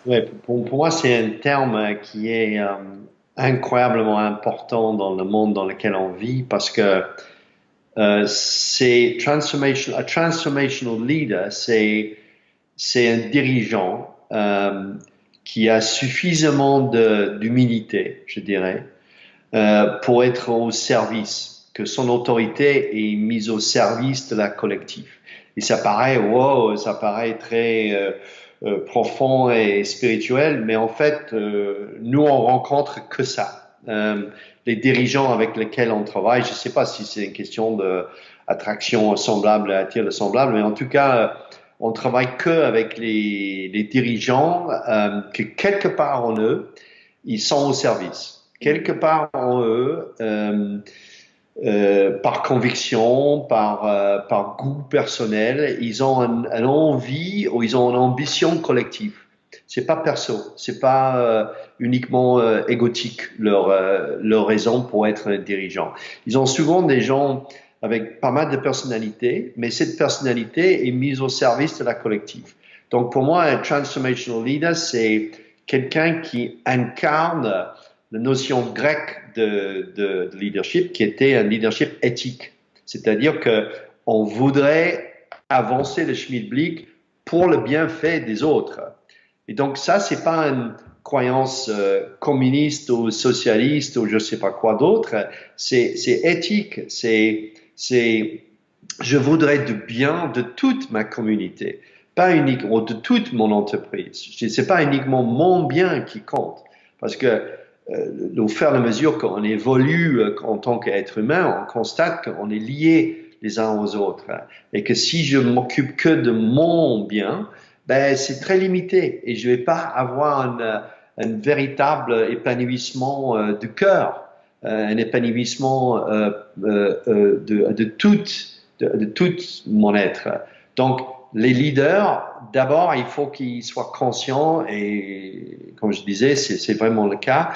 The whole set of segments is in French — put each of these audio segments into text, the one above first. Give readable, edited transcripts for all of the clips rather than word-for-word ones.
Ouais, pour moi, c'est un terme qui est incroyablement important dans le monde dans lequel on vit parce que c'est un transformational leader, c'est un dirigeant qui a suffisamment d'humilité, je dirais, pour être au service, que son autorité est mise au service de la collectif. Et ça paraît, wow, ça paraît très profond et spirituel, mais en fait, nous, on rencontre que ça. Les dirigeants avec lesquels on travaille, je ne sais pas si c'est une question d'attraction semblable, attire le semblable, mais en tout cas, on travaille que avec les dirigeants que quelque part en eux, ils sont au service. Quelque part en eux, par conviction, par goût personnel, ils ont une envie ou ils ont une ambition collective. C'est pas perso, c'est pas uniquement égotique leur raison pour être dirigeant. Ils ont souvent des gens avec pas mal de personnalités, mais cette personnalité est mise au service de la collective. Donc pour moi, un transformational leader, c'est quelqu'un qui incarne la notion grecque de leadership qui était un leadership éthique. C'est-à-dire que on voudrait avancer le schmilblick pour le bienfait des autres. Et donc ça, c'est pas une croyance communiste ou socialiste ou je sais pas quoi d'autre. C'est éthique. C'est je voudrais du bien de toute ma communauté, pas uniquement de toute mon entreprise. C'est pas uniquement mon bien qui compte, parce que au fur et à mesure qu'on évolue en tant qu'être humain, on constate qu'on est liés les uns aux autres, et que si je m'occupe que de mon bien, ben c'est très limité et je vais pas avoir un véritable épanouissement du cœur, un épanouissement de tout mon être. Donc, les leaders, d'abord, il faut qu'ils soient conscients, et comme je disais, c'est vraiment le cas,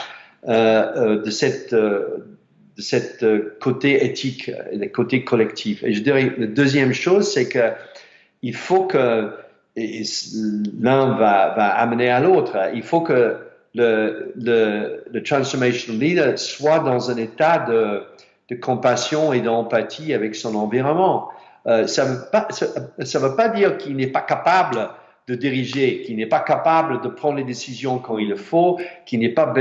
de cette côté éthique, le côté collectif. Et je dirais, la deuxième chose, c'est que il faut que l'un va amener à l'autre. Il faut que le transformational leader soit dans un état de compassion et d'empathie avec son environnement. Ça ne veut pas dire qu'il n'est pas capable de diriger, qu'il n'est pas capable de prendre les décisions quand il le faut, qu'il n'est pas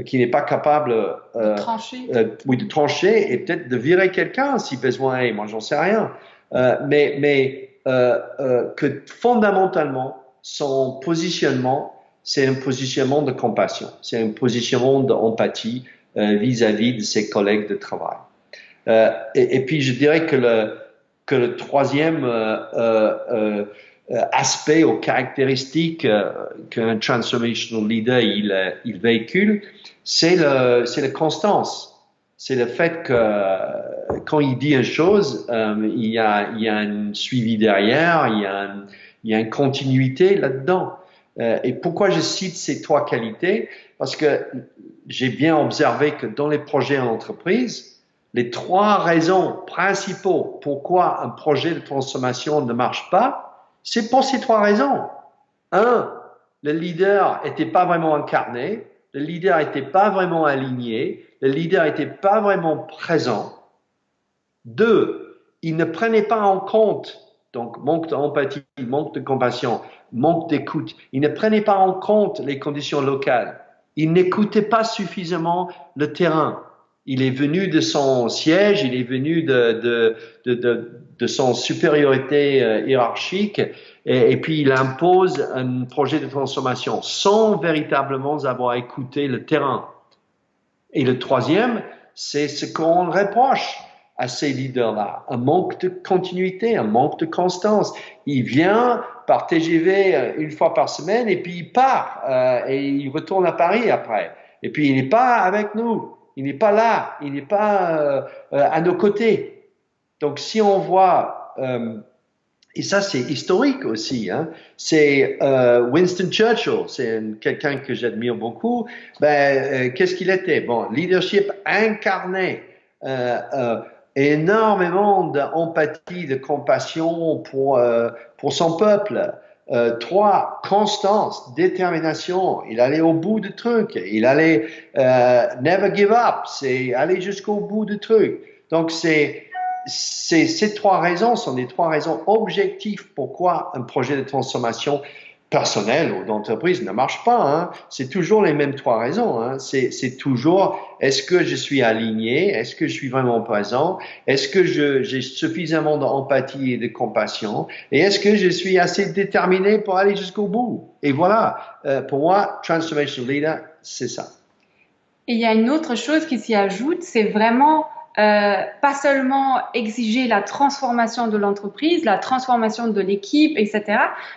qu'il n'est pas capable De trancher. oui, de trancher et peut-être de virer quelqu'un si besoin est. Moi, j'en sais rien. Mais que fondamentalement, son positionnement, c'est un positionnement de compassion, c'est un positionnement d'empathie vis-à-vis de ses collègues de travail. Et puis, je dirais que le troisième aspect ou caractéristique qu'un transformational leader il véhicule, c'est la constance. C'est le fait que quand il dit une chose, il y a un suivi derrière, il y a une continuité là-dedans. Et pourquoi je cite ces trois qualités? Parce que j'ai bien observé que dans les projets en entreprise, les trois raisons principaux pourquoi un projet de transformation ne marche pas, c'est pour ces trois raisons. Un, le leader n'était pas vraiment incarné, le leader n'était pas vraiment aligné, le leader n'était pas vraiment présent. Deux, il ne prenait pas en compte, donc manque d'empathie, manque de compassion, manque d'écoute, il ne prenait pas en compte les conditions locales. Il n'écoutait pas suffisamment le terrain. Il est venu de son siège, il est venu de son supériorité hiérarchique, et puis il impose un projet de transformation sans véritablement avoir écouté le terrain. Et le troisième, c'est ce qu'on reproche à ces leaders-là, un manque de continuité, un manque de constance. Il vient par TGV une fois par semaine et puis il part et il retourne à Paris après. Et puis il n'est pas avec nous, il n'est pas là, il n'est pas à nos côtés. Donc si on voit et ça, c'est historique aussi. Hein. C'est Winston Churchill, c'est quelqu'un que j'admire beaucoup. Qu'est-ce qu'il était? Bon, leadership incarné, énormément d'empathie, de compassion pour son peuple. 3, constance, détermination. Il allait au bout du truc. Il allait never give up. C'est aller jusqu'au bout du truc. Donc, ces 3 raisons sont des 3 raisons objectives pourquoi un projet de transformation personnel ou d'entreprise ne marche pas. Hein. C'est toujours les mêmes 3 raisons. Hein. C'est toujours, est-ce que je suis aligné? Est-ce que je suis vraiment présent? Est-ce que j'ai suffisamment d'empathie et de compassion? Et est-ce que je suis assez déterminé pour aller jusqu'au bout? Et voilà, pour moi, Transformational Leader, c'est ça. Et il y a une autre chose qui s'y ajoute, c'est vraiment pas seulement exiger la transformation de l'entreprise, la transformation de l'équipe, etc.,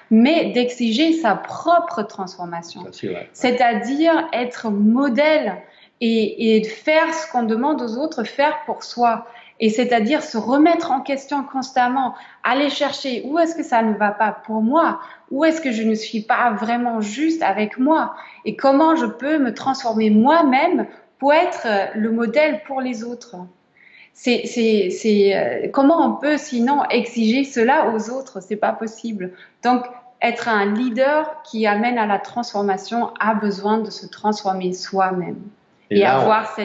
mais d'exiger sa propre transformation. C'est-à-dire être modèle et faire ce qu'on demande aux autres, faire pour soi. Et c'est-à-dire se remettre en question constamment, aller chercher où est-ce que ça ne va pas pour moi, où est-ce que je ne suis pas vraiment juste avec moi et comment je peux me transformer moi-même pour être le modèle pour les autres. Comment on peut sinon exiger cela aux autres? C'est pas possible. Donc, être un leader qui amène à la transformation a besoin de se transformer soi-même et là, avoir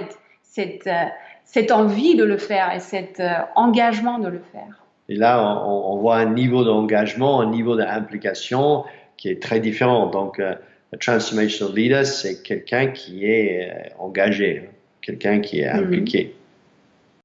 cette envie de le faire et cet engagement de le faire. Et là, on voit un niveau d'engagement, un niveau d'implication qui est très différent. Donc, un transformational leader, c'est quelqu'un qui est engagé, quelqu'un qui est impliqué.